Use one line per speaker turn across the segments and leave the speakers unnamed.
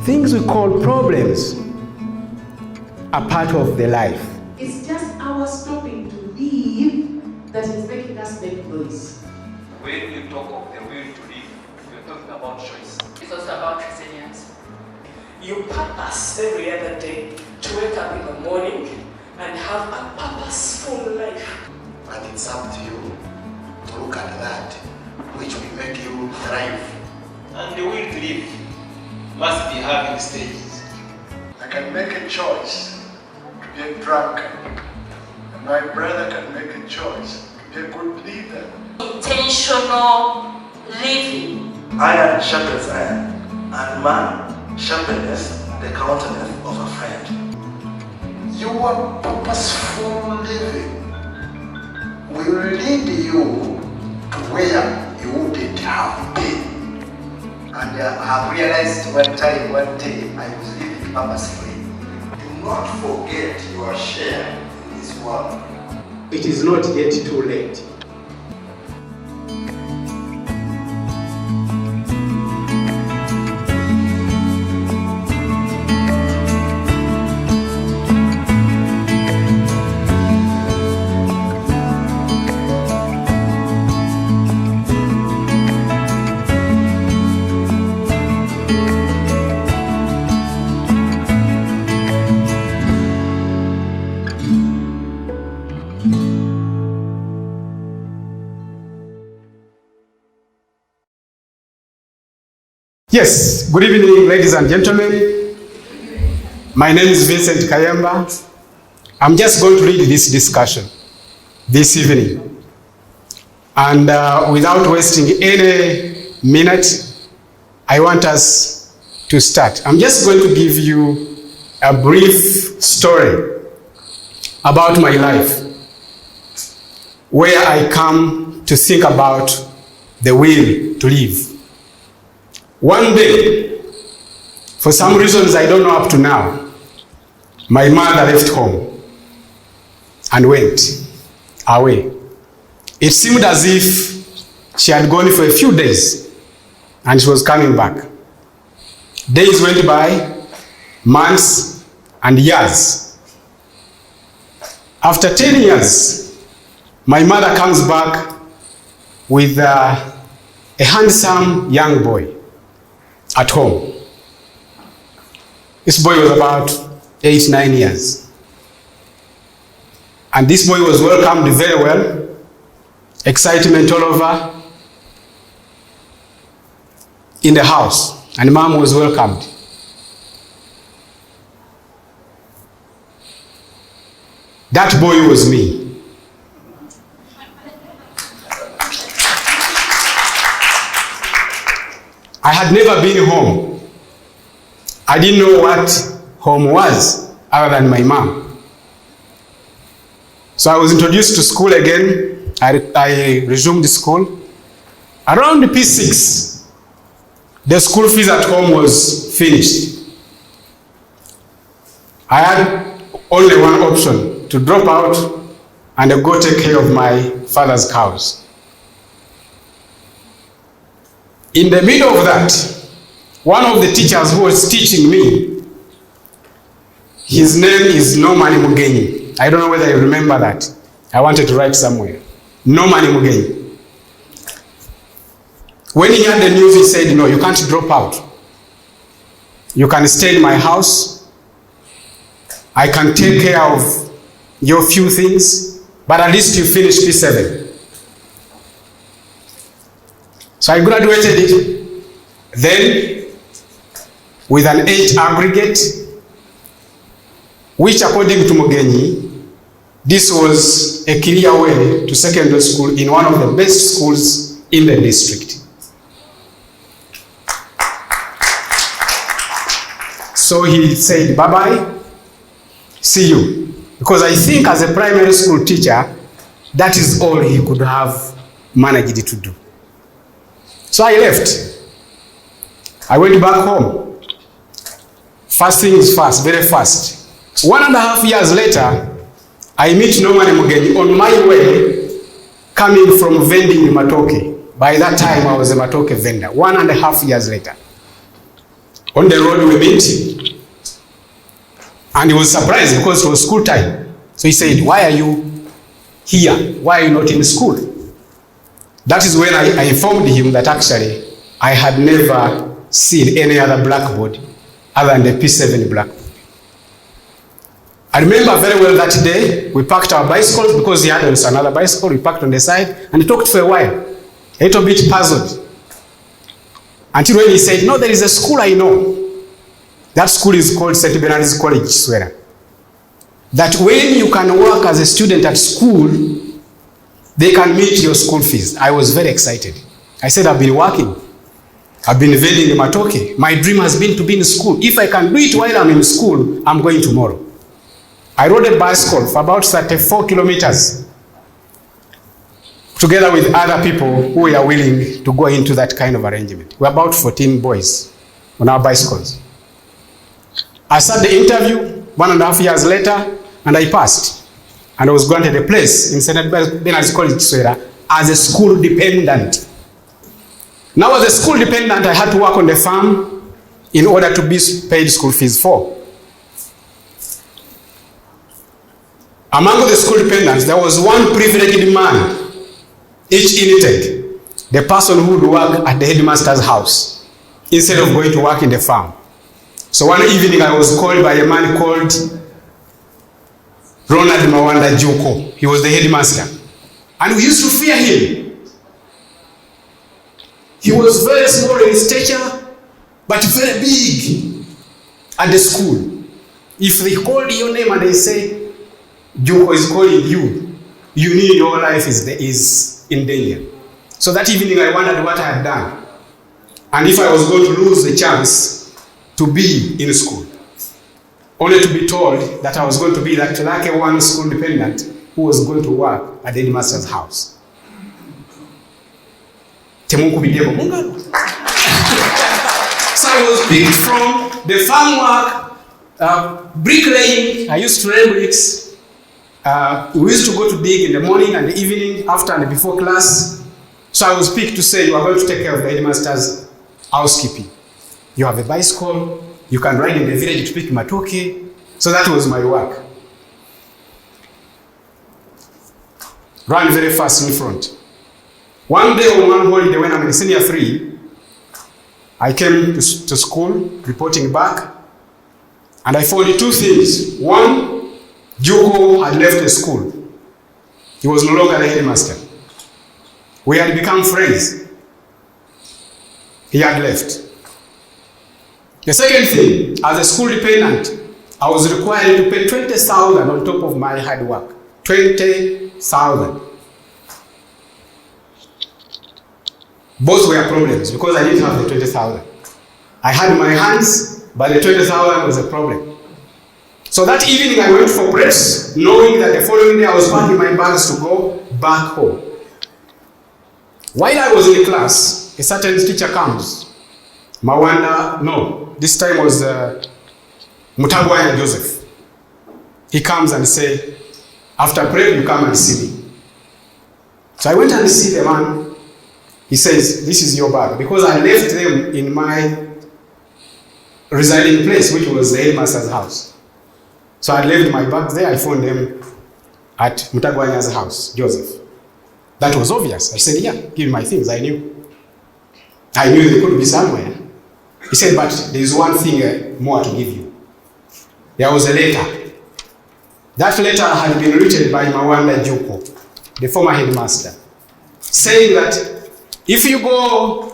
things we call problems are part of the life.
It's just our stopping to live that is making us make noise.
When you talk of the will to live, you're talking about choice.
It's also about resilience.
You purpose every other day to wake up in the morning and have a purposeful life.
And it's up to you to look at that which will make you thrive.
And the will to live must be having stages.
I can make a choice to be a drunkard, and my brother can make a choice to be a good leader.
Intentional living.
Iron sharpens iron, and man sharpens the countenance of a friend.
Your purposeful living will lead you to where you wouldn't have been. And I have realized one day I was living purposefully. Do not forget your share in this world.
It is not yet too late. Yes, good evening, ladies and gentlemen. My name is Vincent Kayamba. I'm just going to lead this discussion this evening. And without wasting any minute, I want us to start. I'm just going to give you a brief story about my life, where I come to think about the will to live. One day, for some reasons I don't know up to now, my mother left home and went away. It seemed as if she had gone for a few days and she was coming back. Days went by, months and years. After 10 years, my mother comes back with a handsome young boy at home. This boy was about 8-9 years. And this boy was welcomed very well. Excitement all over in the house. And mom was welcomed. That boy was me. I had never been home. I didn't know what home was other than my mom. So I was introduced to school again. I resumed school. Around P6, the school fees at home was finished. I had only one option, to drop out and go take care of my father's cows. In the middle of that, one of the teachers who was teaching me, his name is Norman Mugenyi. I don't know whether you remember that. I wanted to write somewhere. Norman Mugenyi. When he heard the news, he said, no, you can't drop out. You can stay in my house. I can take care of your few things, but at least you finish P7. So I graduated it then with an 8 aggregate, which according to Mugenyi, this was a clear way to secondary school in one of the best schools in the district. So he said, bye-bye, see you. Because I think as a primary school teacher, that is all he could have managed to do. So I left. I went back home. First things first, very fast. 1.5 years later, I meet Norman Mugenyi on my way coming from vending matoke. By that time, I was a matoke vendor. 1.5 years later. On the road we meet, and he was surprised because it was school time. So he said, "Why are you here? Why are you not in school?" That is when I informed him that actually I had never seen any other blackboard other than the P7 blackboard. I remember very well that day we parked our bicycles because he had also another bicycle. We parked on the side and he talked for a while, a little bit puzzled. Until when he said, "No, there is a school I know. That school is called St. Bernard's College, Kiswera. That when you can work as a student at school, they can meet your school fees." I was very excited. I said, "I've been working. I've been vending the matoke. My dream has been to be in school. If I can do it while I'm in school, I'm going tomorrow." I rode a bicycle for about 34 kilometers together with other people who were willing to go into that kind of arrangement. We're about 14 boys on our bicycles. I sat the interview 1.5 years later, and I passed. And I was granted a place in St. Bernard's College, Kiswera, as a school dependent. Now, as a school dependent, I had to work on the farm in order to be paid school fees for. Among the school dependents, there was one privileged man, each intake, the person who would work at the headmaster's house instead of going to work in the farm. So one evening I was called by a man called Ronald Mawanda Juko. He was the headmaster. And we used to fear him. He was very small in stature, but very big at the school. If they called your name and they say, "Juko is calling you," you knew your life is in danger. So that evening I wondered what I had done, and if I was going to lose the chance to be in school, only to be told that I was going to be like a one school dependent who was going to work at the headmaster's house. So I was picked from the farm work, bricklaying. I used to lay bricks. We used to go to dig in the morning and the evening, after and before class. So I was picked to say, "You are going to take care of the headmaster's housekeeping. You have a bicycle, you can ride in the village to pick matoke." So that was my work. Run very fast in front. One day on one holiday when I'm in senior 3, I came to school, reporting back, and I found 2 things. One, Juko had left the school. He was no longer the headmaster. We had become friends. He had left. The second thing, as a school dependent, I was required to pay 20,000 on top of my hard work. 20,000. Both were problems because I didn't have the 20,000. I had my hands, but the 20,000 was a problem. So that evening I went for press, knowing that the following day I was packing my bags to go back home. While I was in the class, a certain teacher comes. Mawanda, no, this time was Mutagwaya Joseph. He comes and says, "After prayer, you come and see me." So I went and see the man. He says, "This is your bag," because I left them in my residing place, which was the headmaster's house. So I left my bags there. I found them at Mutagwanya's house, Joseph. That was obvious. I said, "Yeah, give me my things." I knew they could be somewhere. He said, "But there is one thing more to give you." There was a letter. That letter had been written by Mawanda Juko, the former headmaster, saying that if you go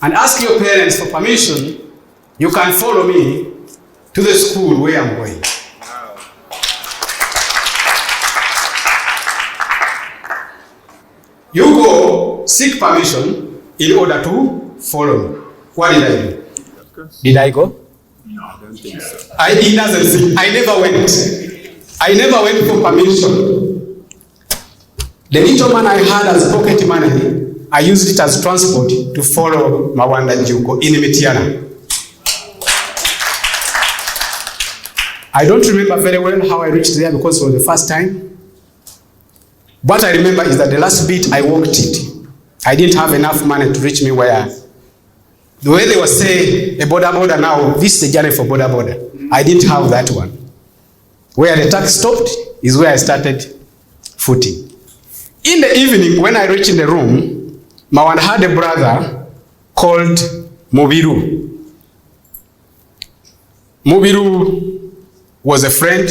and ask your parents for permission, you can follow me to the school where I'm going. You go seek permission in order to follow me. What did I do? Did I go?
No, I don't think so.
He doesn't think. I never went. I never went for permission. The little man I had as pocket money, I used it as transport to follow Mawanda Juko in Mitiana. I don't remember very well how I reached there because it was the first time. What I remember is that the last bit I walked it. I didn't have enough money to reach me where The way they were saying a border now, this is the journey for border. I didn't have that one. Where the taxi stopped is where I started footing. In the evening, when I reached in the room, Mawanda had a brother called Mubiru. Mubiru was a friend.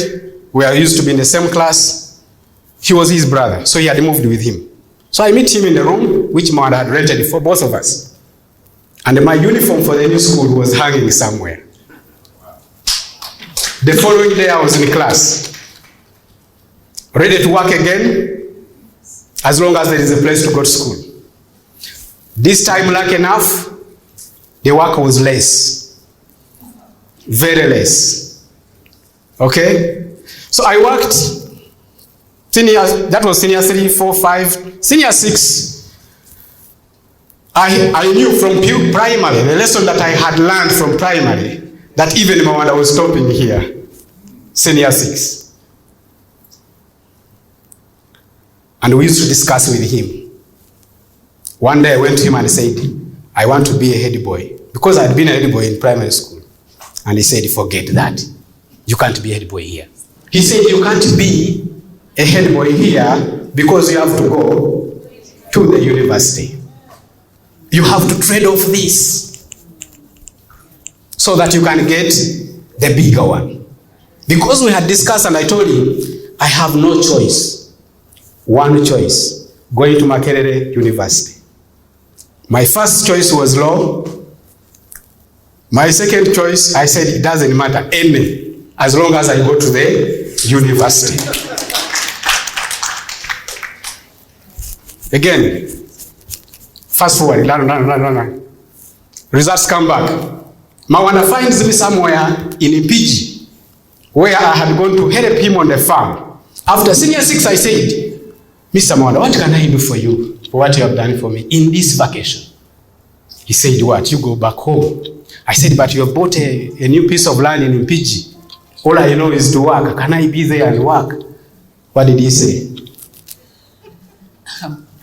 We used to be in the same class. He was his brother, so he had moved with him. So I met him in the room, which Mawanda had rented for both of us. And my uniform for the new school was hanging somewhere. The following day I was in class, ready to work again, as long as there is a place to go to school. This time, lucky enough, the work was less, very less. Okay? So I worked, that was senior 3, 4, 5, senior 6. I knew from primary, the lesson that I had learned from primary, that even Mawanda was stopping here, senior 6. And we used to discuss with him. One day I went to him and said, I want to be a head boy. Because I had been a head boy in primary school. And he said, forget that. You can't be a head boy here. He said, you can't be a head boy here because you have to go to the university. You have to trade off this so that you can get the bigger one. Because we had discussed and I told him, I have no choice. One choice, going to Makerere University. My first choice was law. My second choice, I said it doesn't matter, any, as long as I go to the university. Again, fast forward, results come back. Mawanda finds me somewhere in Impiji, where I had gone to help him on the farm. After senior 6, I said, Mr. Mawanda, what can I do for you, for what you have done for me in this vacation? He said, what? You go back home. I said, but you have bought a new piece of land in Impiji. All I know is to work. Can I be there and work? What did he say?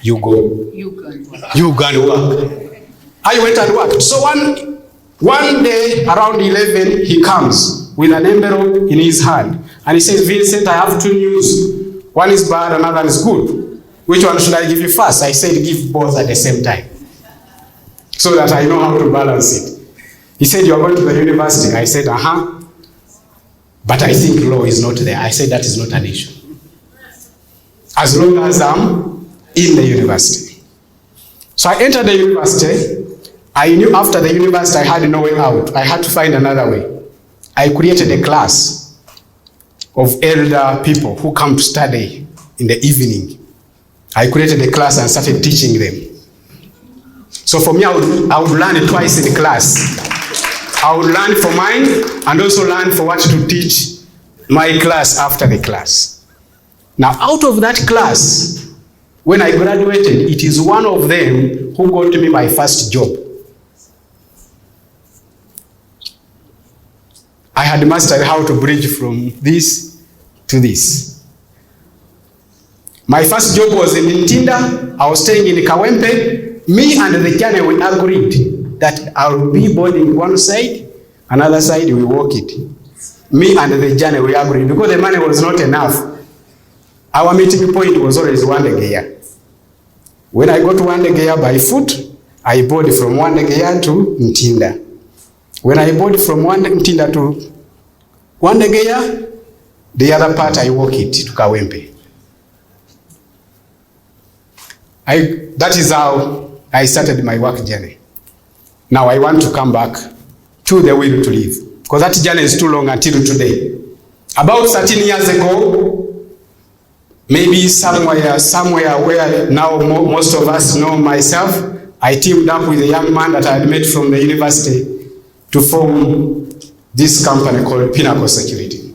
You go. You go and work. I went and worked. So one day around 11, he comes with an envelope in his hand. And he says, Vincent, I have 2 news. One is bad, another is good. Which one should I give you first? I said, give both at the same time. So that I know how to balance it. He said, you are going to the university. I said, but I think law is not there. I said, that is not an issue. As long as I'm in the university. So I entered the university. I knew after the university I had no way out. I had to find another way. I created a class of elder people who come to study in the evening. I created a class and started teaching them. So for me, I would learn twice in class. I would learn for mine and also learn for what to teach my class after the class. Now, out of that class, when I graduated, it is one of them who got me my first job. I had mastered how to bridge from this to this. My first job was in Ntinda. I was staying in Kawempe. Me and the Jane, we agreed that I will be boarding one side, another side we walk it. Me and the Jane, we agreed because the money was not enough. Our meeting point was always Wandegeya. When I got Wandegeya by foot, I boarded from Wandegeya to Ntinda. When I boarded from Ntinda to Wandegeya, the other part I walk it to Kawempe. That is how I started my work journey. Now I want to come back to the will to live, because that journey is too long until today. About 13 years ago, maybe somewhere where now most of us know myself, I teamed up with a young man that I had met from the university to form this company called Pinnacle Security.